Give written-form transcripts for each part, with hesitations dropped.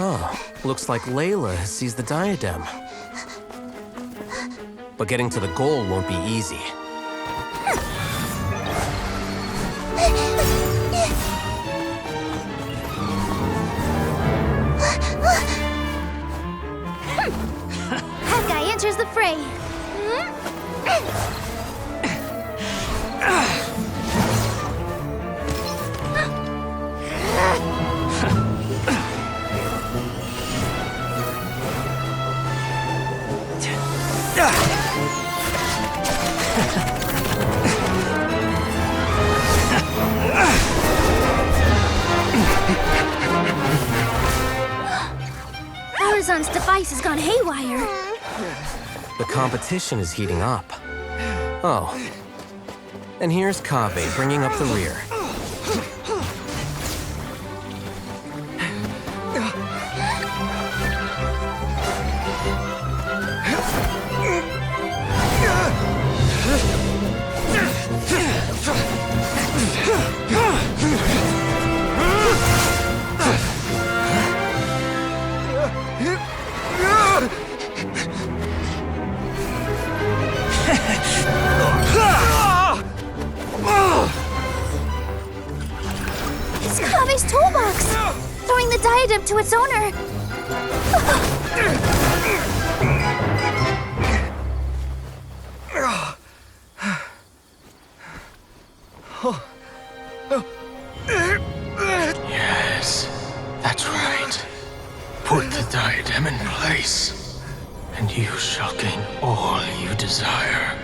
Oh, looks like Layla has seized the diadem. But getting to the goal won't be easy. That guy enters the fray. Horizon's device has gone haywire. The competition is heating up. Oh. And here's Kaveh bringing up the rear. It's Kaveh's toolbox! Throwing the diadem to its owner! Yes, that's right. Put the diadem in place, and you shall gain all you desire.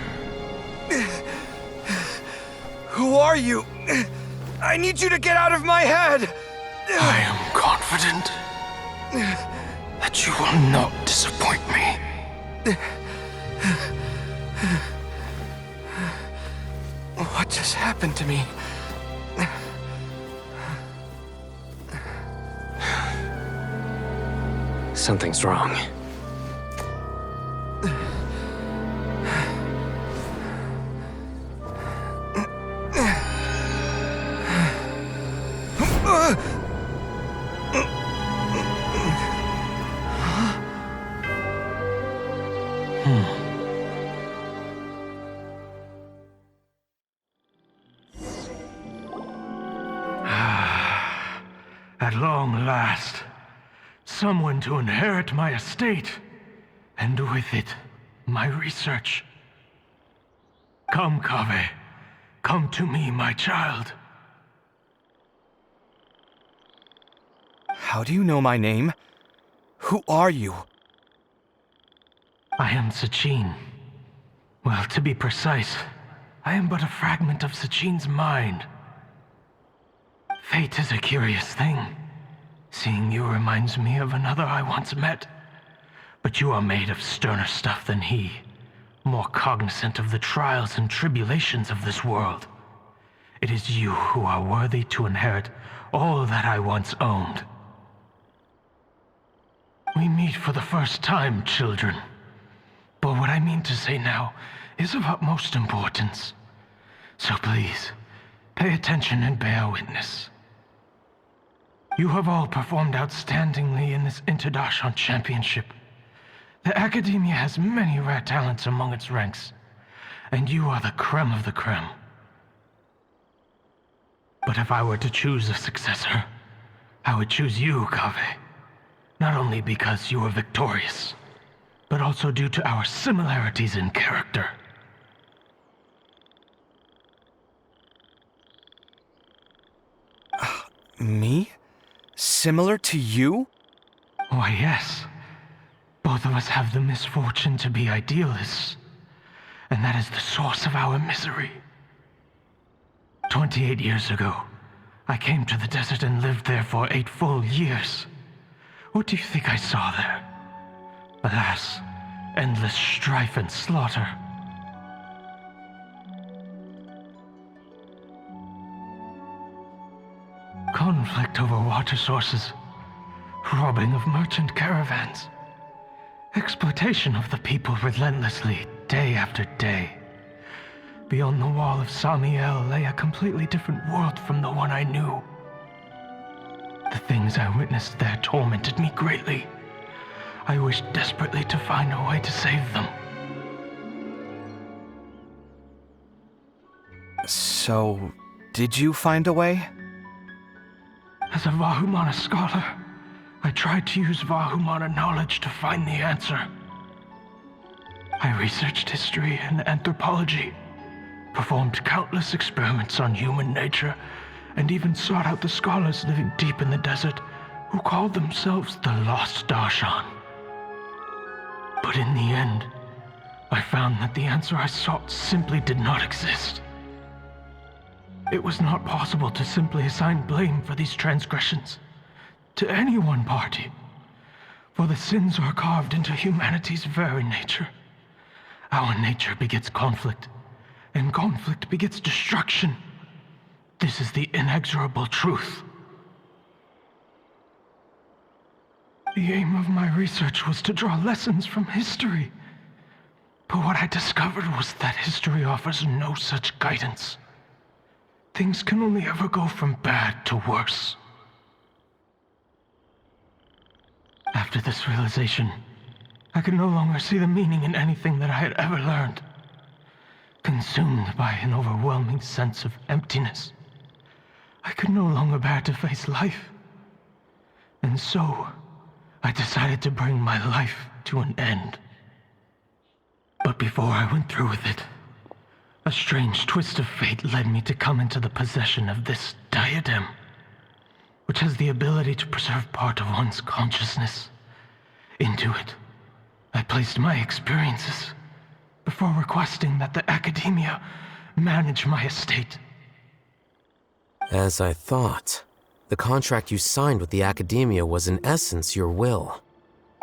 Who are you? I need you to get out of my head! I am confident that you will not disappoint me. What just happened to me? Something's wrong. At long last, someone to inherit my estate, and with it, my research. Come, Kaveh. Come to me, my child. How do you know my name? Who are you? I am Sachin. Well, to be precise, I am but a fragment of Sachin's mind. Fate is a curious thing. Seeing you reminds me of another I once met. But you are made of sterner stuff than he, more cognizant of the trials and tribulations of this world. It is you who are worthy to inherit all that I once owned. We meet for the first time, children. But what I mean to say now is of utmost importance. So please, pay attention and bear witness. You have all performed outstandingly in this Interdarshan Championship. The Academia has many rare talents among its ranks, and you are the creme of the creme. But if I were to choose a successor, I would choose you, Kaveh. Not only because you were victorious, but also due to our similarities in character. Me? Similar to you? Why, yes. Both of us have the misfortune to be idealists, and that is the source of our misery. 28 years ago, I came to the desert and lived there for 8 full years. What do you think I saw there? Alas, endless strife and slaughter. Conflict over water sources, robbing of merchant caravans, exploitation of the people relentlessly, day after day. Beyond the wall of Samiel lay a completely different world from the one I knew. The things I witnessed there tormented me greatly. I wished desperately to find a way to save them. So, did you find a way? As a Vahumana scholar, I tried to use Vahumana knowledge to find the answer. I researched history and anthropology, performed countless experiments on human nature, and even sought out the scholars living deep in the desert who called themselves the Lost Darshan. But in the end, I found that the answer I sought simply did not exist. It was not possible to simply assign blame for these transgressions to any one party, for the sins are carved into humanity's very nature. Our nature begets conflict, and conflict begets destruction. This is the inexorable truth. The aim of my research was to draw lessons from history, but what I discovered was that history offers no such guidance. Things can only ever go from bad to worse. After this realization, I could no longer see the meaning in anything that I had ever learned. Consumed by an overwhelming sense of emptiness, I could no longer bear to face life. And so, I decided to bring my life to an end. But before I went through with it, a strange twist of fate led me to come into the possession of this diadem, which has the ability to preserve part of one's consciousness. Into it, I placed my experiences before requesting that the academia manage my estate. As I thought, the contract you signed with the academia was in essence your will.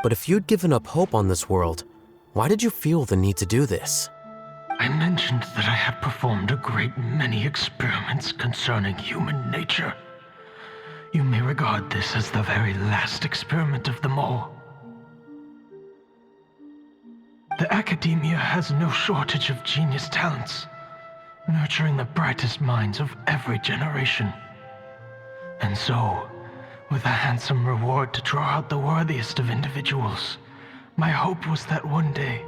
But if you'd given up hope on this world, why did you feel the need to do this? I mentioned that I had performed a great many experiments concerning human nature. You may regard this as the very last experiment of them all. The academia has no shortage of genius talents, nurturing the brightest minds of every generation. And so, with a handsome reward to draw out the worthiest of individuals, my hope was that one day,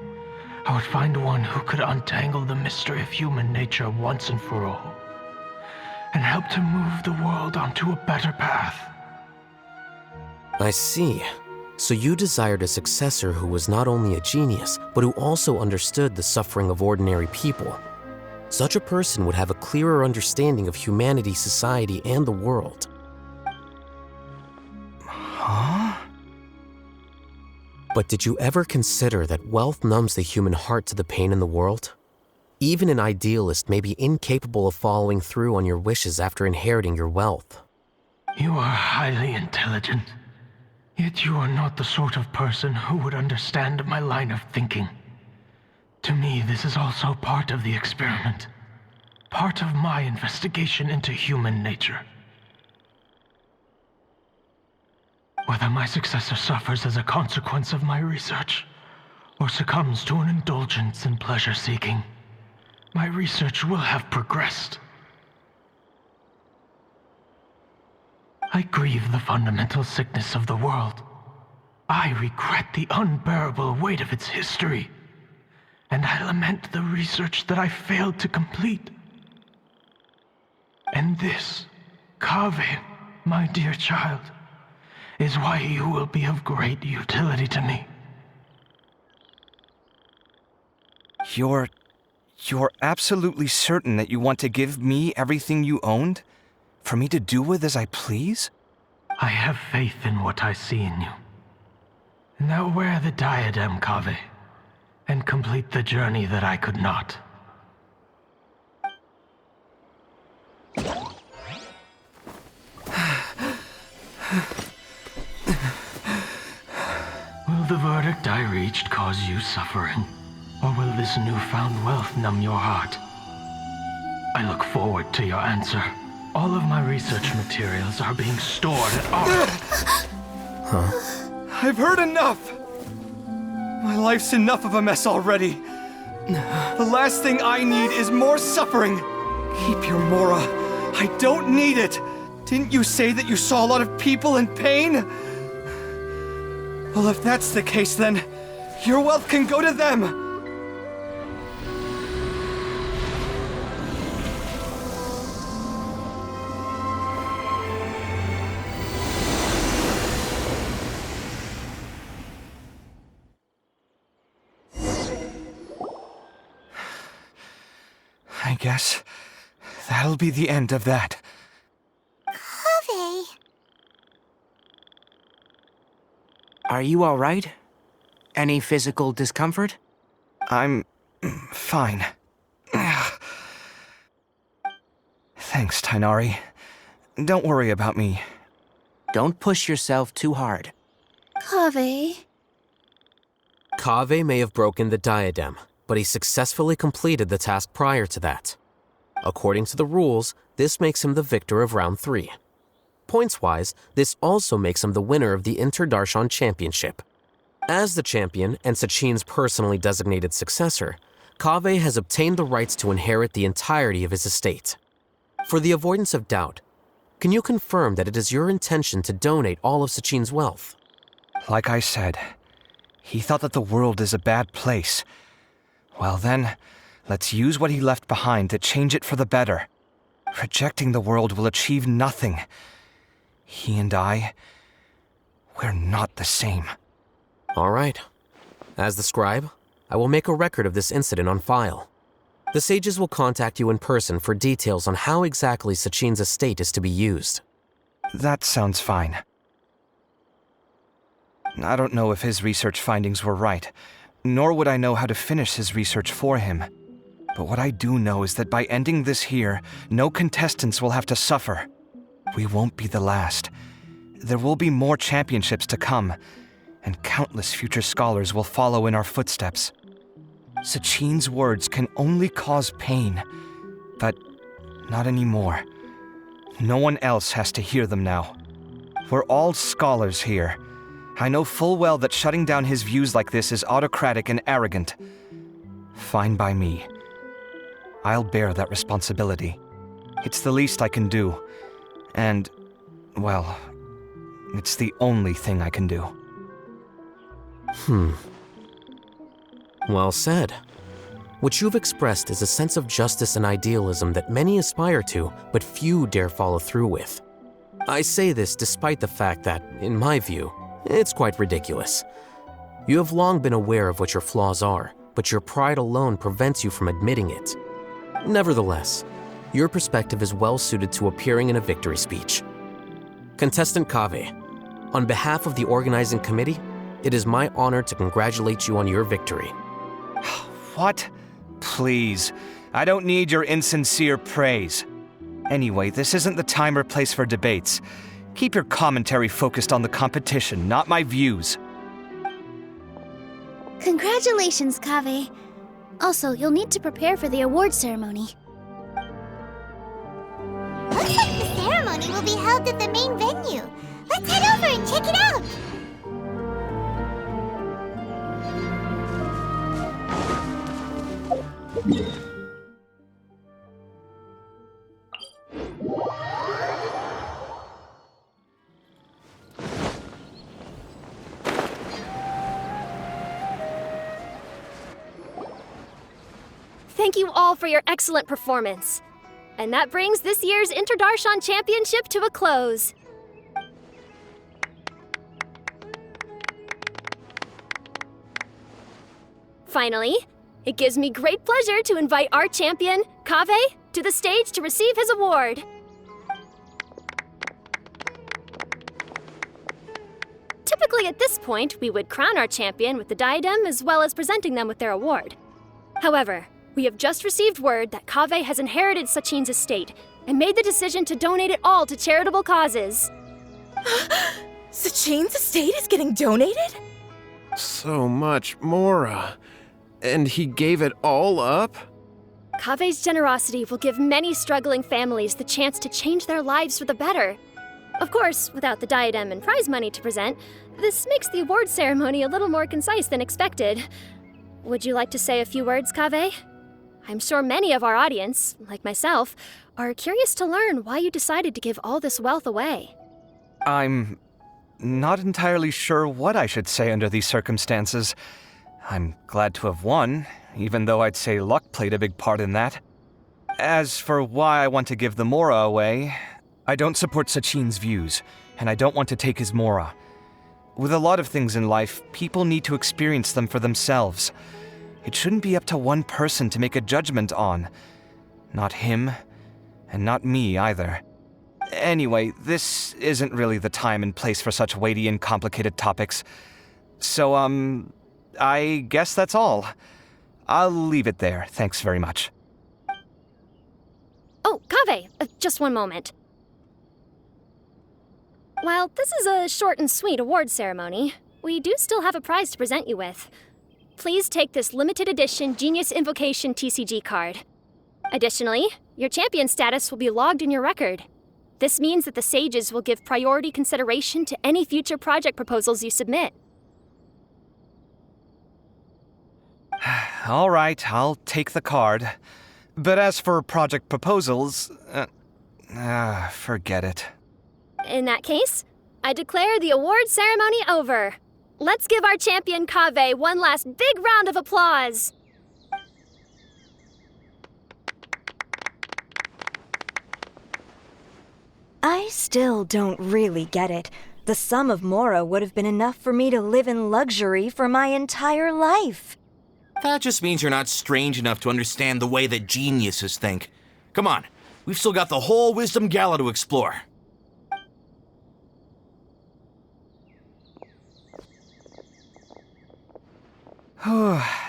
I would find one who could untangle the mystery of human nature once and for all, and help to move the world onto a better path. I see. So you desired a successor who was not only a genius, but who also understood the suffering of ordinary people. Such a person would have a clearer understanding of humanity, society, and the world. Huh? But did you ever consider that wealth numbs the human heart to the pain in the world? Even an idealist may be incapable of following through on your wishes after inheriting your wealth. You are highly intelligent, yet you are not the sort of person who would understand my line of thinking. To me, this is also part of the experiment, part of my investigation into human nature. Whether my successor suffers as a consequence of my research, or succumbs to an indulgence in pleasure-seeking, my research will have progressed. I grieve the fundamental sickness of the world. I regret the unbearable weight of its history, and I lament the research that I failed to complete. And this, Kaveh, my dear child, is why you will be of great utility to me. You're absolutely certain that you want to give me everything you owned? For me to do with as I please? I have faith in what I see in you. Now wear the diadem, Kaveh, and complete the journey that I could not. Will the verdict I reached cause you suffering? Or will this newfound wealth numb your heart? I look forward to your answer. All of my research materials are being stored at our... I've heard enough! My life's enough of a mess already. The last thing I need is more suffering. Keep your Mora. I don't need it. Didn't you say that you saw a lot of people in pain? Well, if that's the case, then your wealth can go to them! I guess that'll be the end of that. Kaveh. Are you all right? Any physical discomfort? I'm fine. Thanks, Tainari. Don't worry about me. Don't push yourself too hard. Kaveh. Kaveh may have broken the diadem, but he successfully completed the task prior to that. According to the rules, this makes him the victor of round 3. Points-wise, this also makes him the winner of the Interdarshan Championship. As the champion and Sachin's personally designated successor, Kaveh has obtained the rights to inherit the entirety of his estate. For the avoidance of doubt, can you confirm that it is your intention to donate all of Sachin's wealth? Like I said, he thought that the world is a bad place. Well then, let's use what he left behind to change it for the better. Rejecting the world will achieve nothing. He and I, we're not the same. All right. As the scribe, I will make a record of this incident on file. The sages will contact you in person for details on how exactly Sachin's estate is to be used. That sounds fine. I don't know if his research findings were right, nor would I know how to finish his research for him. But what I do know is that by ending this here, no contestants will have to suffer. We won't be the last. There will be more championships to come, and countless future scholars will follow in our footsteps. Sachin's words can only cause pain, but not anymore. No one else has to hear them now. We're all scholars here. I know full well that shutting down his views like this is autocratic and arrogant. Fine by me. I'll bear that responsibility. It's the least I can do. And, well, it's the only thing I can do. Well said. What you've expressed is a sense of justice and idealism that many aspire to, but few dare follow through with. I say this despite the fact that, in my view, it's quite ridiculous. You have long been aware of what your flaws are, but your pride alone prevents you from admitting it. Nevertheless, your perspective is well suited to appearing in a victory speech. Contestant Kaveh, on behalf of the organizing committee, it is my honor to congratulate you on your victory. What? Please. I don't need your insincere praise. Anyway, this isn't the time or place for debates. Keep your commentary focused on the competition, not my views. Congratulations, Kaveh. Also, you'll need to prepare for the award ceremony. Looks like the ceremony will be held at the main venue. Let's head over and check it out! Thank you all for your excellent performance. And that brings this year's Interdarshan Championship to a close. Finally, it gives me great pleasure to invite our champion, Kaveh, to the stage to receive his award. Typically at this point, we would crown our champion with the diadem as well as presenting them with their award. However, we have just received word that Kaveh has inherited Sachin's estate and made the decision to donate it all to charitable causes. Sachin's estate is getting donated? So much, Mora. And he gave it all up? Kaveh's generosity will give many struggling families the chance to change their lives for the better. Of course, without the diadem and prize money to present, this makes the award ceremony a little more concise than expected. Would you like to say a few words, Kaveh? I'm sure many of our audience, like myself, are curious to learn why you decided to give all this wealth away. I'm not entirely sure what I should say under these circumstances. I'm glad to have won, even though I'd say luck played a big part in that. As for why I want to give the Mora away, I don't support Sachin's views, and I don't want to take his Mora. With a lot of things in life, people need to experience them for themselves. It shouldn't be up to one person to make a judgment on. Not him, and not me either. Anyway, this isn't really the time and place for such weighty and complicated topics. So, I guess that's all. I'll leave it there, thanks very much. Oh, Kaveh, just one moment. While this is a short and sweet award ceremony, we do still have a prize to present you with. Please take this limited edition Genius Invocation TCG card. Additionally, your champion status will be logged in your record. This means that the Sages will give priority consideration to any future project proposals you submit. All right, I'll take the card. But as for project proposals, forget it. In that case, I declare the award ceremony over. Let's give our champion Kaveh one last big round of applause. I still don't really get it. The sum of Mora would have been enough for me to live in luxury for my entire life. That just means you're not strange enough to understand the way that geniuses think. Come on, we've still got the whole Wisdom Gala to explore.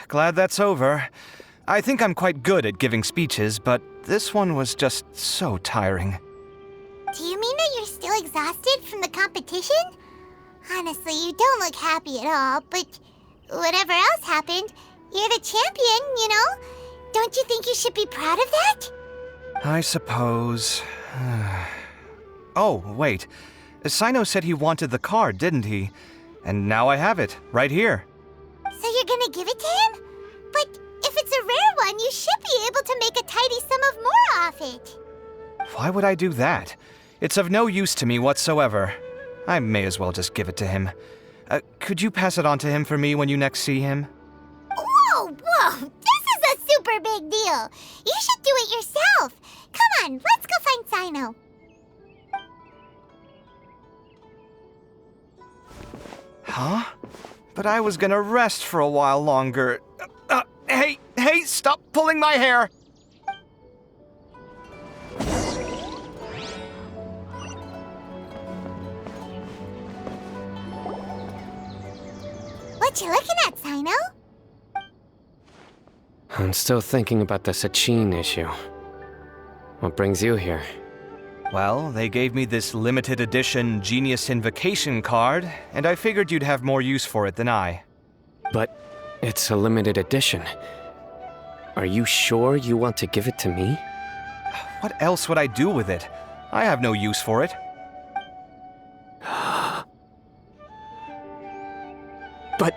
Glad that's over. I think I'm quite good at giving speeches, but this one was just so tiring. Do you mean that you're still exhausted from the competition? Honestly, you don't look happy at all, but whatever else happened, you're the champion, you know? Don't you think you should be proud of that? I suppose. Oh, wait. Sino said he wanted the card, didn't he? And now I have it, right here. So you're gonna give it to him? But if it's a rare one, you should be able to make a tidy sum of more off it. Why would I do that? It's of no use to me whatsoever. I may as well just give it to him. Could you pass it on to him for me when you next see him? Whoa! This is a super big deal. You should do it yourself. Come on, let's go find Sino. Huh? But I was gonna rest for a while longer. Hey, stop pulling my hair! What you looking at, Sino? I'm still thinking about the Sachin issue. What brings you here? Well, they gave me this limited edition Genius Invocation card, and I figured you'd have more use for it than I. But it's a limited edition. Are you sure you want to give it to me? What else would I do with it? I have no use for it. But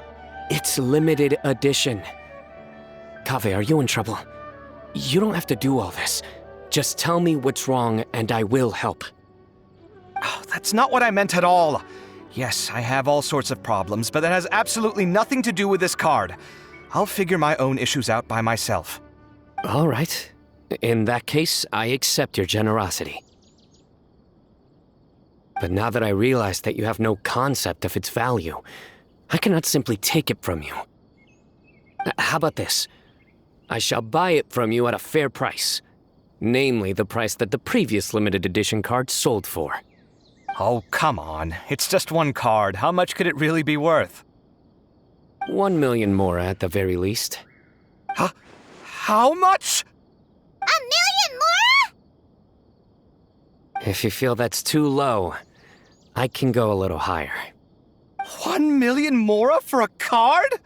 it's limited edition. Kaveh, are you in trouble? You don't have to do all this. Just tell me what's wrong and I will help. Oh, that's not what I meant at all. Yes, I have all sorts of problems, but that has absolutely nothing to do with this card. I'll figure my own issues out by myself. All right. In that case, I accept your generosity. But now that I realize that you have no concept of its value, I cannot simply take it from you. How about this? I shall buy it from you at a fair price. Namely, the price that the previous limited edition card sold for. Oh, come on. It's just one card. How much could it really be worth? 1 million more at the very least. Huh? How much? 1 million more? If you feel that's too low, I can go a little higher. 1 million more for a card?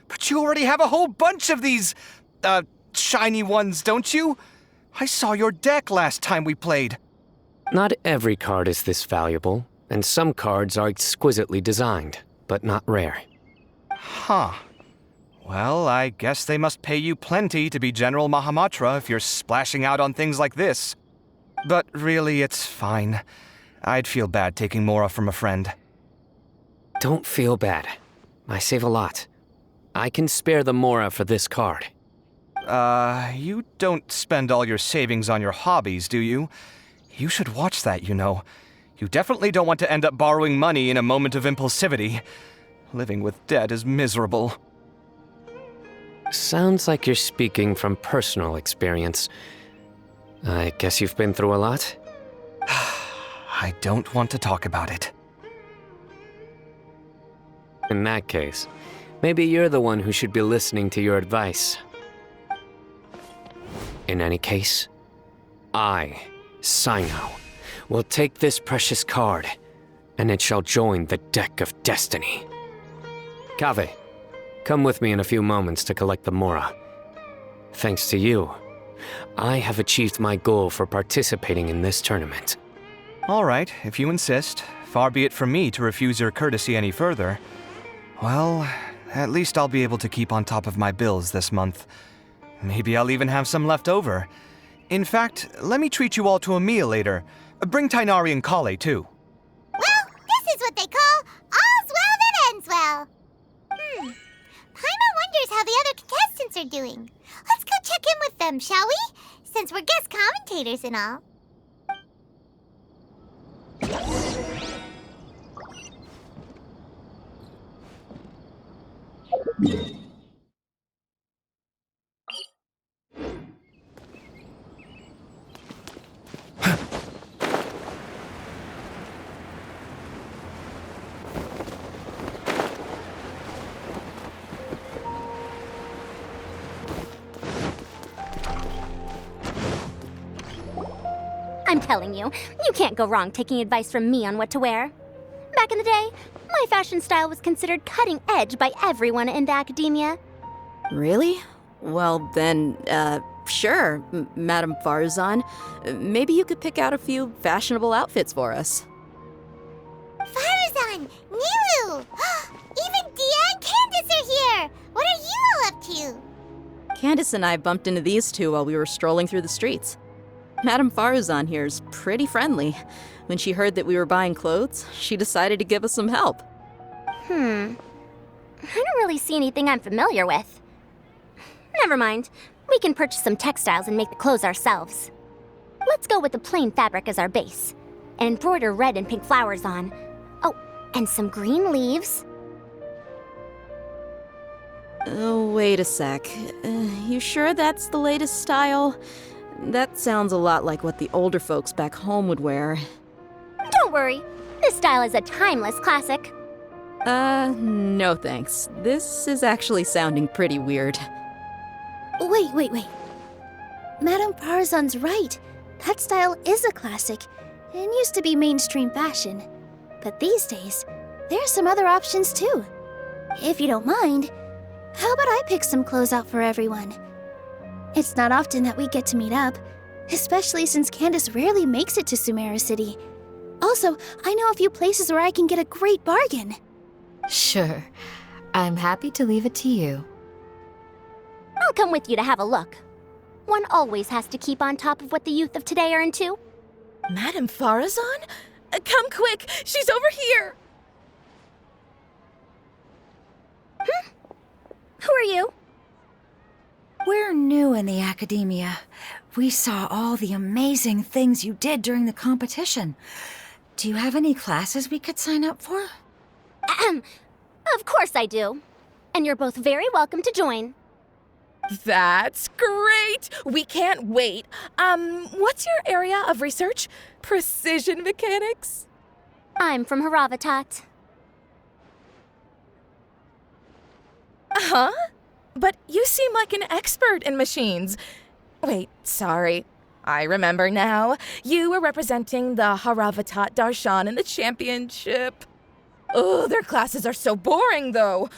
But you already have a whole bunch of these, shiny ones, don't you? I saw your deck last time we played. Not every card is this valuable, and some cards are exquisitely designed, but not rare. Huh. Well, I guess they must pay you plenty to be General Mahamatra if you're splashing out on things like this. But really, it's fine. I'd feel bad taking Mora from a friend. Don't feel bad. I save a lot. I can spare the Mora for this card. You don't spend all your savings on your hobbies, do you? You should watch that, you know. You definitely don't want to end up borrowing money in a moment of impulsivity. Living with debt is miserable. Sounds like you're speaking from personal experience. I guess you've been through a lot? I don't want to talk about it. In that case, maybe you're the one who should be listening to your advice. In any case, I, Sino, will take this precious card, and it shall join the deck of destiny. Kaveh, come with me in a few moments to collect the Mora. Thanks to you, I have achieved my goal for participating in this tournament. All right, if you insist. Far be it from me to refuse your courtesy any further. Well, at least I'll be able to keep on top of my bills this month. Maybe I'll even have some left over. In fact, let me treat you all to a meal later. Bring Tainari and Kale, too. Well, this is what they call all's well that ends well. Paimon wonders how the other contestants are doing. Let's go check in with them, shall we? Since we're guest commentators and all. I'm telling you, you can't go wrong taking advice from me on what to wear. Back in the day, my fashion style was considered cutting edge by everyone in the academia. Really? Well, then, sure, Madame Farzan. Maybe you could pick out a few fashionable outfits for us. Farazan! Nilu! Even Dia and Candace are here! What are you all up to? Candace and I bumped into these two while we were strolling through the streets. Madame Farazan here's pretty friendly. When she heard that we were buying clothes, she decided to give us some help. I don't really see anything I'm familiar with. Never mind. We can purchase some textiles and make the clothes ourselves. Let's go with the plain fabric as our base, and embroider red and pink flowers on. Oh, and some green leaves. Oh, wait a sec. You sure that's the latest style? That sounds a lot like what the older folks back home would wear. Don't worry. This style is a timeless classic. No thanks. This is actually sounding pretty weird. Wait. Madame Farazan's right. That style is a classic and used to be mainstream fashion. But these days, there's some other options too. If you don't mind, how about I pick some clothes out for everyone? It's not often that we get to meet up, especially since Candace rarely makes it to Sumeru City. Also, I know a few places where I can get a great bargain. Sure. I'm happy to leave it to you. I'll come with you to have a look. One always has to keep on top of what the youth of today are into. Madame Farazan? Come quick! She's over here! Who are you? We're new in the academia. We saw all the amazing things you did during the competition. Do you have any classes we could sign up for? Of course I do. And you're both very welcome to join. That's great! We can't wait. What's your area of research? Precision mechanics? I'm from Haravatat. Huh? But you seem like an expert in machines. Wait, sorry. I remember now. You were representing the Haravatat Darshan in the championship. Oh, their classes are so boring, though.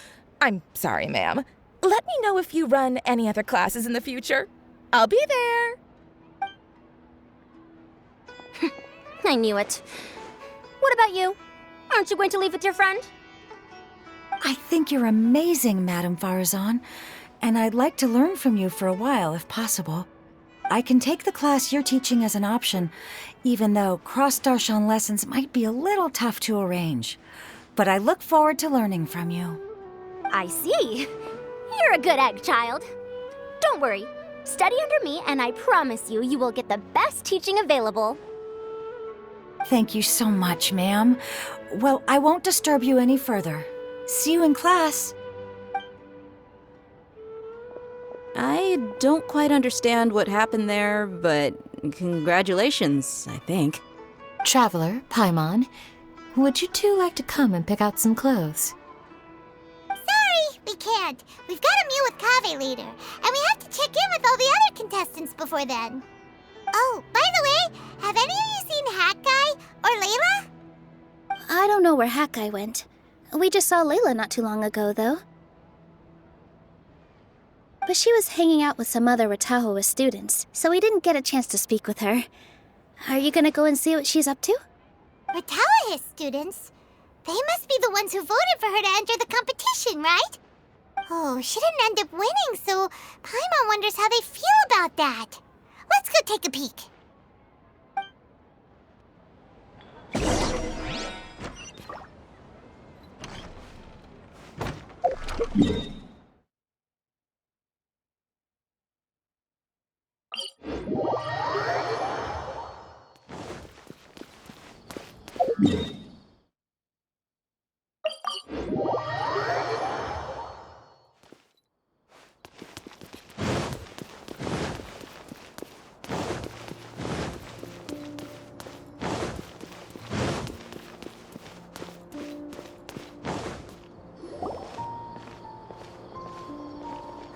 I'm sorry, ma'am. Let me know if you run any other classes in the future. I'll be there. I knew it. What about you? Aren't you going to leave with your friend? I think you're amazing, Madame Farazan, and I'd like to learn from you for a while if possible. I can take the class you're teaching as an option, even though cross-Darshan lessons might be a little tough to arrange. But I look forward to learning from you. I see. You're a good egg, child. Don't worry. Study under me, and I promise you, you will get the best teaching available. Thank you so much, ma'am. Well, I won't disturb you any further. See you in class. I don't quite understand what happened there, but congratulations, I think. Traveler, Paimon, would you two like to come and pick out some clothes? Sorry, we can't. We've got a meal with Kaveh later, and we have to check in with all the other contestants before then. Oh, by the way, have any of you seen Hat Guy or Layla? I don't know where Hat Guy went. We just saw Layla not too long ago, though. But she was hanging out with some other Ratahoa students, so we didn't get a chance to speak with her. Are you gonna go and see what she's up to? Ratahoa students? They must be the ones who voted for her to enter the competition, right? Oh, she didn't end up winning, so Paimon wonders how they feel about that. Let's go take a peek.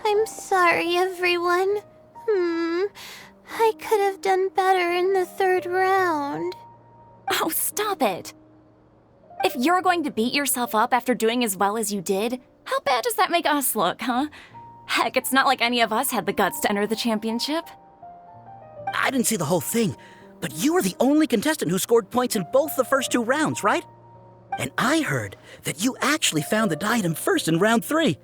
I'm sorry, everyone. I could have done better in the third round. Oh, stop it! If you're going to beat yourself up after doing as well as you did, how bad does that make us look, huh? Heck, it's not like any of us had the guts to enter the championship. I didn't see the whole thing, but you were the only contestant who scored points in both the first 2 rounds, right? And I heard that you actually found the diadem first in round 3.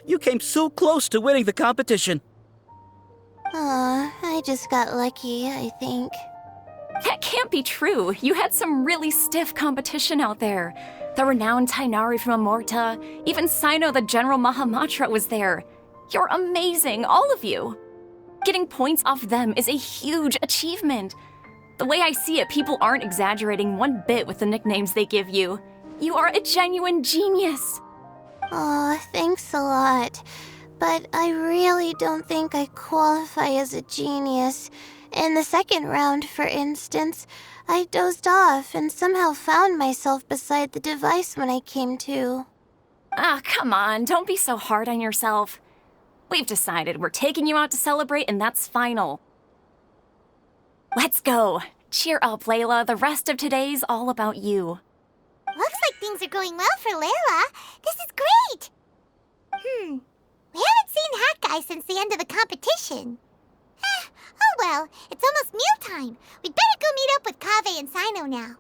You came so close to winning the competition. I just got lucky, I think. That can't be true. You had some really stiff competition out there. The renowned Tainari from Amorta, even Sino the General Mahamatra was there. You're amazing, all of you. Getting points off them is a huge achievement. The way I see it, people aren't exaggerating one bit with the nicknames they give you. You are a genuine genius. Aw, thanks a lot. But I really don't think I qualify as a genius. In the second round, for instance, I dozed off and somehow found myself beside the device when I came to. Ah, come on, don't be so hard on yourself. We've decided we're taking you out to celebrate, and that's final. Let's go. Cheer up, Layla. The rest of today's all about you. Looks like things are going well for Layla. This is great! We haven't seen Hat Guy since the end of the competition. Oh well, it's almost mealtime. We'd better go meet up with Kaveh and Sino now.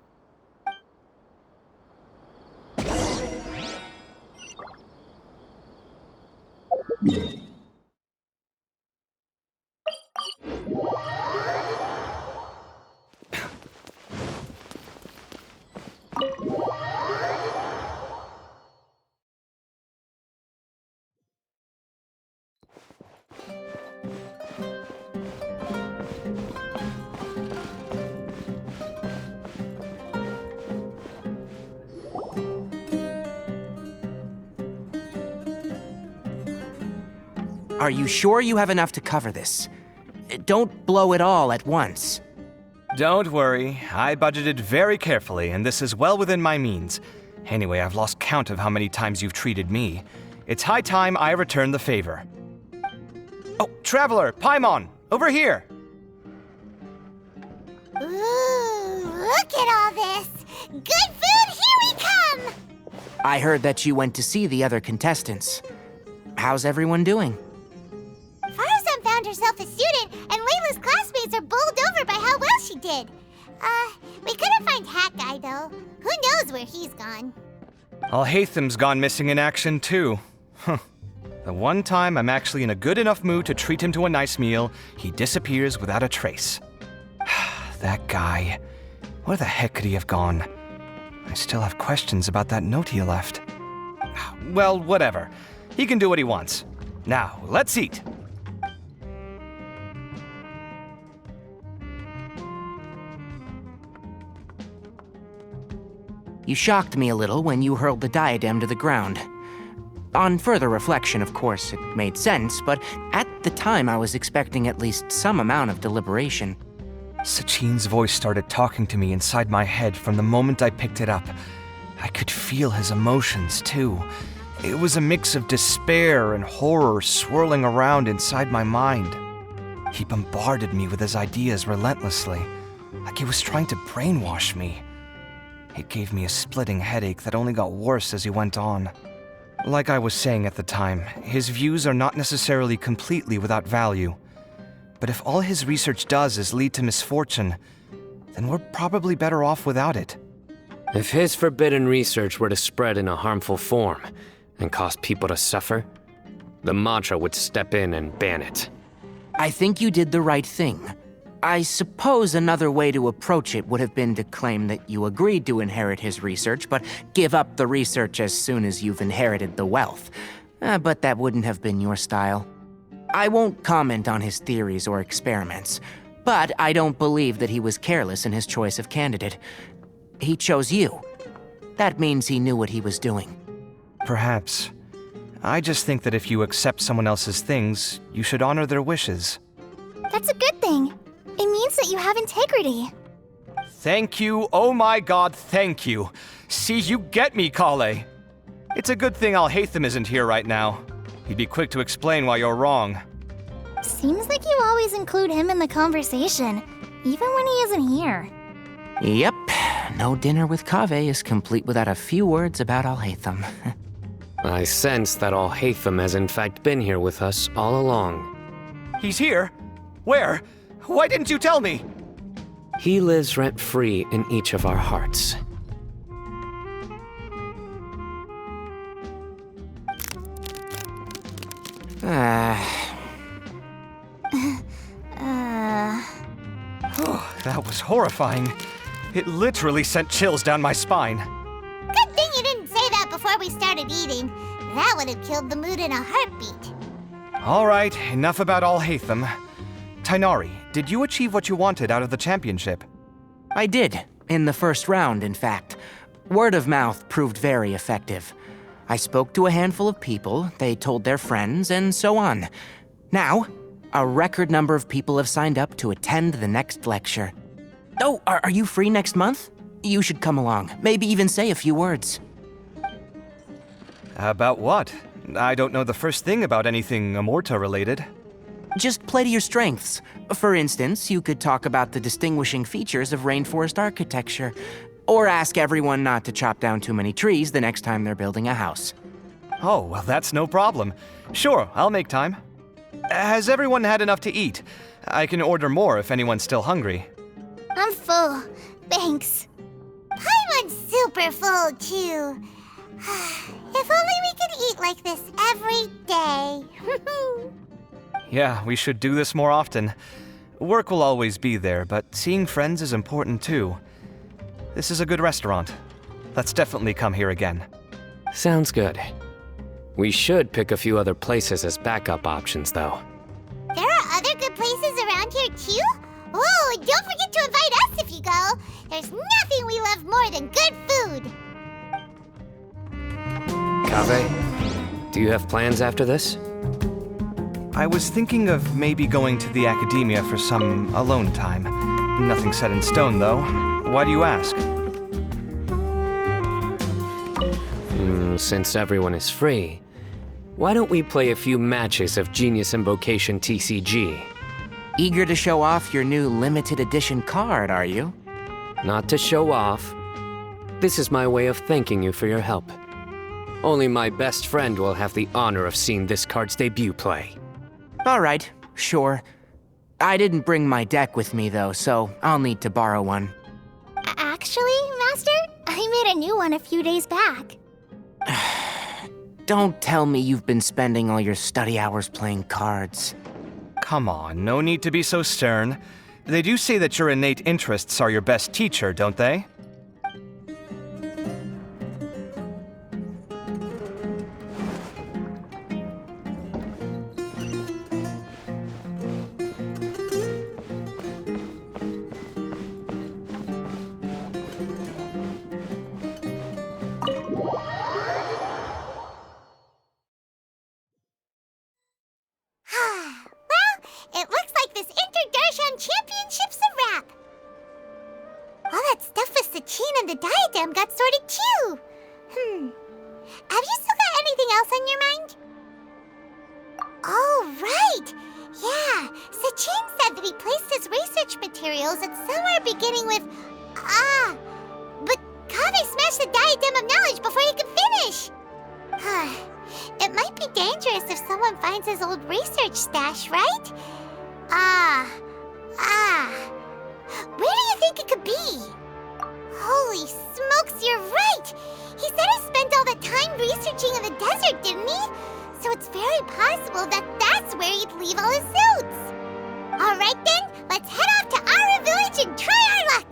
Are you sure you have enough to cover this? Don't blow it all at once. Don't worry, I budgeted very carefully, and this is well within my means. Anyway, I've lost count of how many times you've treated me. It's high time I return the favor. Oh, Traveler, Paimon, over here! Ooh, look at all this! Good food, here we come! I heard that you went to see the other contestants. How's everyone doing? Farazan found herself a student, and Layla's classmates are bowled over by how well she did. We couldn't find Hat Guy, though. Who knows where he's gone? Alhaitham's gone missing in action too. Huh. The one time I'm actually in a good enough mood to treat him to a nice meal, he disappears without a trace. That guy. Where the heck could he have gone? I still have questions about that note he left. Well, whatever. He can do what he wants. Now, let's eat. You shocked me a little when you hurled the diadem to the ground. On further reflection, of course, it made sense, but at the time I was expecting at least some amount of deliberation. Sachin's voice started talking to me inside my head from the moment I picked it up. I could feel his emotions, too. It was a mix of despair and horror swirling around inside my mind. He bombarded me with his ideas relentlessly, like he was trying to brainwash me. It gave me a splitting headache that only got worse as he went on. Like I was saying at the time, his views are not necessarily completely without value. But if all his research does is lead to misfortune, then we're probably better off without it. If his forbidden research were to spread in a harmful form and cause people to suffer, the Matra would step in and ban it. I think you did the right thing. I suppose another way to approach it would have been to claim that you agreed to inherit his research, but give up the research as soon as you've inherited the wealth. But that wouldn't have been your style. I won't comment on his theories or experiments, but I don't believe that he was careless in his choice of candidate. He chose you. That means he knew what he was doing. Perhaps. I just think that if you accept someone else's things, you should honor their wishes. That's a good thing. It means that you have integrity. Thank you, oh my god, thank you. See, you get me, Kaveh. It's a good thing Alhaitham isn't here right now. He'd be quick to explain why you're wrong. Seems like you always include him in the conversation, even when he isn't here. Yep, no dinner with Kaveh is complete without a few words about Alhaitham. I sense that Alhaitham has in fact been here with us all along. He's here? Where? Why didn't you tell me? He lives rent-free in each of our hearts. That was horrifying. It literally sent chills down my spine. Good thing you didn't say that before we started eating. That would have killed the mood in a heartbeat. All right, enough about Alhaitham. Tighnari, did you achieve what you wanted out of the championship? I did, in the first round, in fact. Word of mouth proved very effective. I spoke to a handful of people, they told their friends, and so on. Now, a record number of people have signed up to attend the next lecture. Oh, are you free next month? You should come along, maybe even say a few words. About what? I don't know the first thing about anything Amorta-related. Just play to your strengths. For instance, you could talk about the distinguishing features of rainforest architecture, or ask everyone not to chop down too many trees the next time they're building a house. Oh, well, that's no problem. Sure, I'll make time. Has everyone had enough to eat? I can order more if anyone's still hungry. I'm full. Thanks. Paimon's super full, too. If only we could eat like this every day. Yeah, we should do this more often. Work will always be there, but seeing friends is important too. This is a good restaurant. Let's definitely come here again. Sounds good. We should pick a few other places as backup options, though. There are other good places around here, too? Oh, and don't forget to invite us if you go. There's nothing we love more than good food. Kaveh, do you have plans after this? I was thinking of maybe going to the academia for some alone time. Nothing set in stone, though. Why do you ask? Since everyone is free, why don't we play a few matches of Genius Invocation TCG? Eager to show off your new limited edition card, are you? Not to show off. This is my way of thanking you for your help. Only my best friend will have the honor of seeing this card's debut play. All right, sure. I didn't bring my deck with me, though, so I'll need to borrow one. Actually, Master, I made a new one a few days back. Don't tell me you've been spending all your study hours playing cards. Come on, no need to be so stern. They do say that your innate interests are your best teacher, don't they? It looks like this Inter-Darshan Championship's a wrap. All that stuff with Sachin and the diadem got sorted too. Have you still got anything else on your mind? Oh, right. Yeah, Sachin said that he placed his research materials at somewhere beginning with but Kaveh smashed the diadem of knowledge before he could finish. It might be dangerous if someone finds his old research stash, right? Where do you think it could be? Holy smokes, you're right! He said he spent all that time researching in the desert, didn't he? So it's very possible that that's where he'd leave all his notes. Alright then, let's head off to Ara Village and try our luck!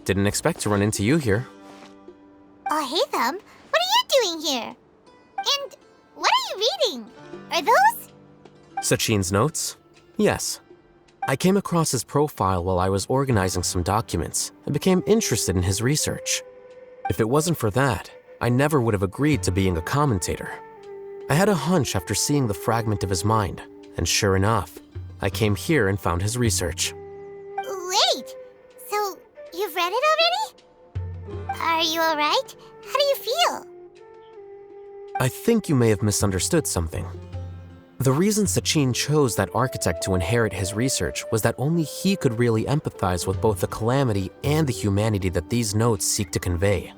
Didn't expect to run into you here. Oh, hey, Thumb. What are you doing here? And what are you reading? Are those? Sachin's notes? Yes. I came across his profile while I was organizing some documents and became interested in his research. If it wasn't for that, I never would have agreed to being a commentator. I had a hunch after seeing the fragment of his mind, and sure enough, I came here and found his research. Wait! So, you've read it already? Are you alright? How do you feel? I think you may have misunderstood something. The reason Sachin chose that architect to inherit his research was that only he could really empathize with both the calamity and the humanity that these notes seek to convey.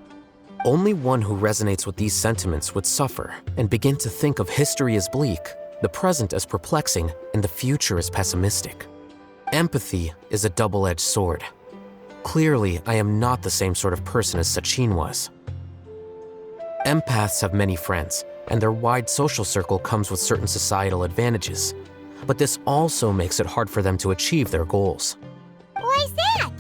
Only one who resonates with these sentiments would suffer and begin to think of history as bleak, the present as perplexing, and the future as pessimistic. Empathy is a double-edged sword. Clearly, I am not the same sort of person as Sachin was. Empaths have many friends, and their wide social circle comes with certain societal advantages. But this also makes it hard for them to achieve their goals. Why's that?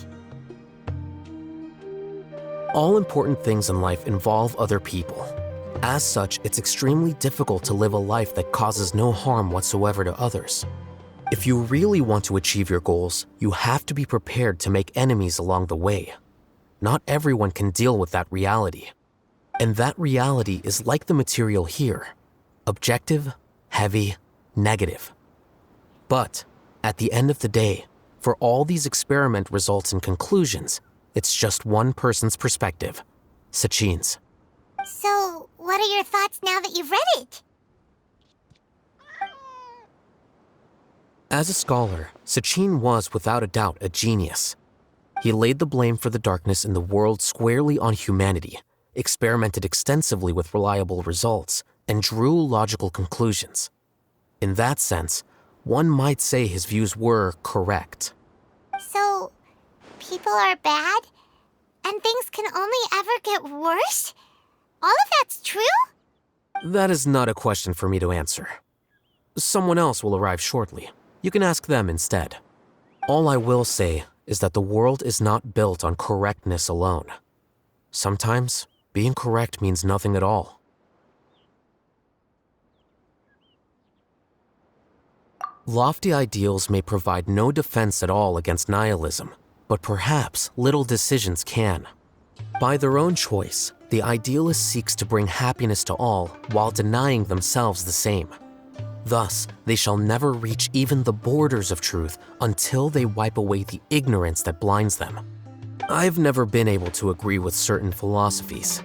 All important things in life involve other people. As such, it's extremely difficult to live a life that causes no harm whatsoever to others. If you really want to achieve your goals, you have to be prepared to make enemies along the way. Not everyone can deal with that reality. And that reality is like the material here: objective, heavy, negative. But at the end of the day, for all these experiment results and conclusions, it's just one person's perspective: Sachin's. So, what are your thoughts now that you've read it? As a scholar, Sachin was without a doubt a genius. He laid the blame for the darkness in the world squarely on humanity, experimented extensively with reliable results, and drew logical conclusions. In that sense, one might say his views were correct. So, people are bad? And things can only ever get worse? All of that's true? That is not a question for me to answer. Someone else will arrive shortly. You can ask them instead. All I will say is that the world is not built on correctness alone. Sometimes, being correct means nothing at all. Lofty ideals may provide no defense at all against nihilism, but perhaps little decisions can. By their own choice, the idealist seeks to bring happiness to all while denying themselves the same. Thus, they shall never reach even the borders of truth until they wipe away the ignorance that blinds them. I've never been able to agree with certain philosophies.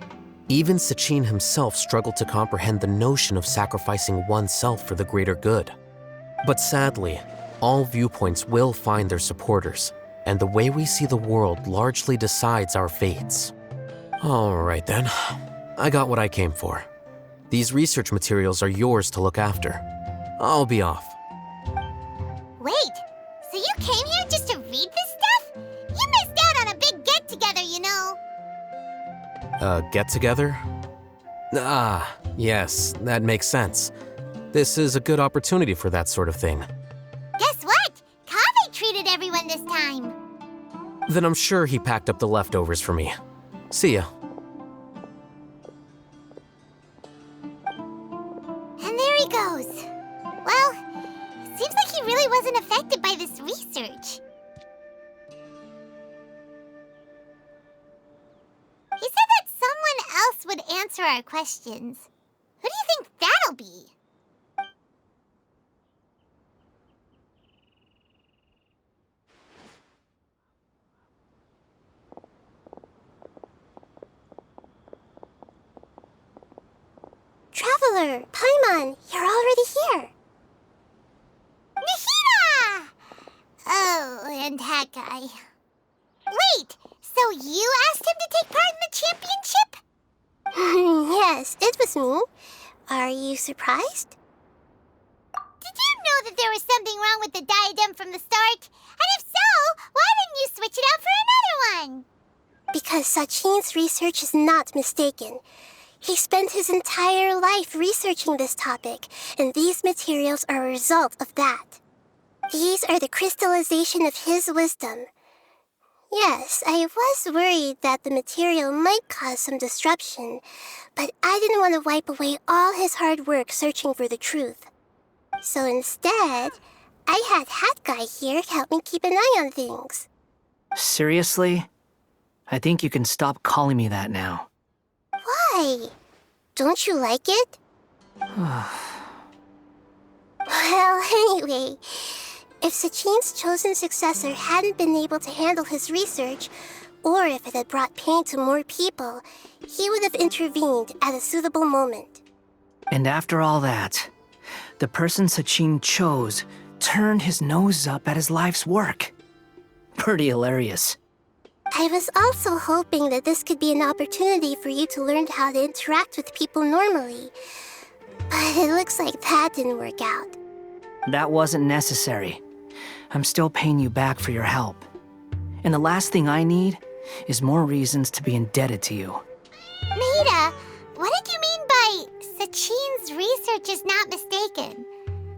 Even Sachin himself struggled to comprehend the notion of sacrificing oneself for the greater good. But sadly, all viewpoints will find their supporters, and the way we see the world largely decides our fates. All right then, I got what I came for. These research materials are yours to look after. I'll be off. Wait, so you came here just to read this stuff? You missed out on a big get-together, you know. Get-together? Ah, yes, that makes sense. This is a good opportunity for that sort of thing. Guess what? Kaveh treated everyone this time. Then I'm sure he packed up the leftovers for me. See ya. And there he goes. Well, it seems like he really wasn't affected by this research. He said that someone else would answer our questions. Who do you think that'll be? Traveler, Paimon, you're already here. Nihira! Oh, and that guy. Wait, so you asked him to take part in the championship? Yes, it was me. Are you surprised? Did you know that there was something wrong with the diadem from the start? And if so, why didn't you switch it out for another one? Because Sachin's research is not mistaken. He spent his entire life researching this topic, and these materials are a result of that. These are the crystallization of his wisdom. Yes, I was worried that the material might cause some disruption, but I didn't want to wipe away all his hard work searching for the truth. So instead, I had Hat Guy here help me keep an eye on things. Seriously? I think you can stop calling me that now. Why? Don't you like it? Well, anyway, if Sachin's chosen successor hadn't been able to handle his research, or if it had brought pain to more people, he would have intervened at a suitable moment. And after all that, the person Sachin chose turned his nose up at his life's work. Pretty hilarious. I was also hoping that this could be an opportunity for you to learn how to interact with people normally. But it looks like that didn't work out. That wasn't necessary. I'm still paying you back for your help. And the last thing I need is more reasons to be indebted to you. Nihira, what did you mean by Sachin's research is not mistaken?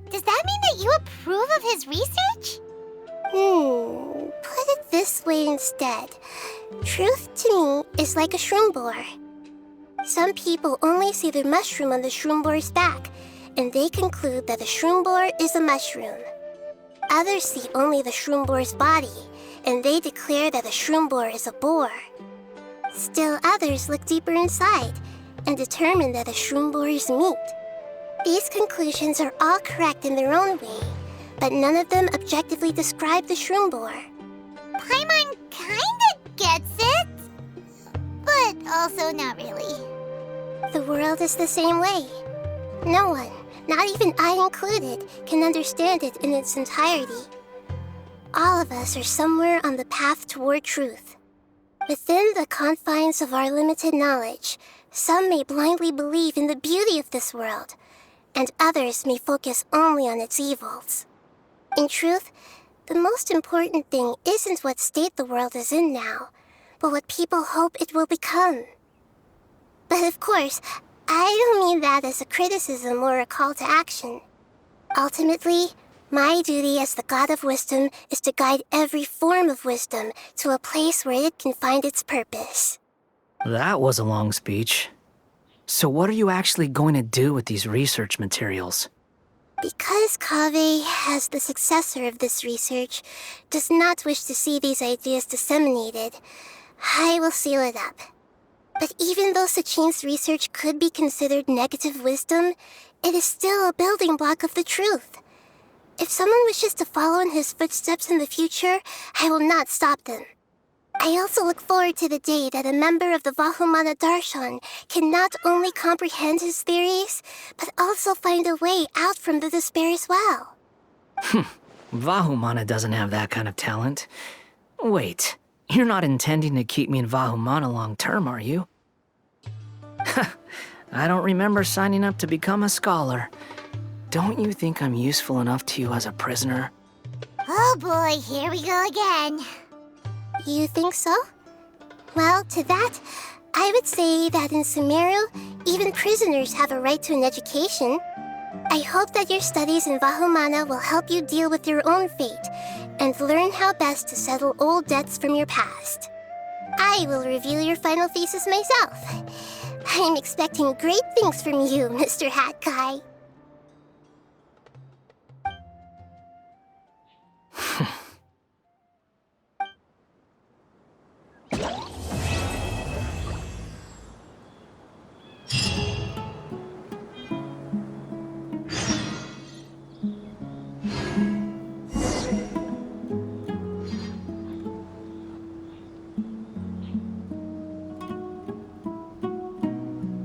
Does that mean that you approve of his research? Put it this way instead. Truth to me is like a shroom boar. Some people only see the mushroom on the shroom boar's back, and they conclude that the shroom boar is a mushroom. Others see only the shroom boar's body, and they declare that the shroom boar is a boar. Still others look deeper inside, and determine that the shroom boar is meat. These conclusions are all correct in their own way, but none of them objectively describe the shroom boar. Paimon kinda gets it, but also not really. The world is the same way. No one, not even I included, can understand it in its entirety. All of us are somewhere on the path toward truth. Within the confines of our limited knowledge, some may blindly believe in the beauty of this world, and others may focus only on its evils. In truth, the most important thing isn't what state the world is in now, but what people hope it will become. But of course, I don't mean that as a criticism or a call to action. Ultimately, my duty as the God of Wisdom is to guide every form of wisdom to a place where it can find its purpose. That was a long speech. So what are you actually going to do with these research materials? Because Kaveh, as the successor of this research, does not wish to see these ideas disseminated, I will seal it up. But even though Sachine's research could be considered negative wisdom, it is still a building block of the truth. If someone wishes to follow in his footsteps in the future, I will not stop them. I also look forward to the day that a member of the Vahumana Darshan can not only comprehend his theories, but also find a way out from the despair as well. Vahumana doesn't have that kind of talent. Wait, you're not intending to keep me in Vahumana long term, are you? I don't remember signing up to become a scholar. Don't you think I'm useful enough to you as a prisoner? Oh boy, here we go again. You think so? Well, to that, I would say that in Sumeru, even prisoners have a right to an education. I hope that your studies in Vahumana will help you deal with your own fate and learn how best to settle old debts from your past. I will review your final thesis myself. I'm expecting great things from you, Mr. Hat Guy.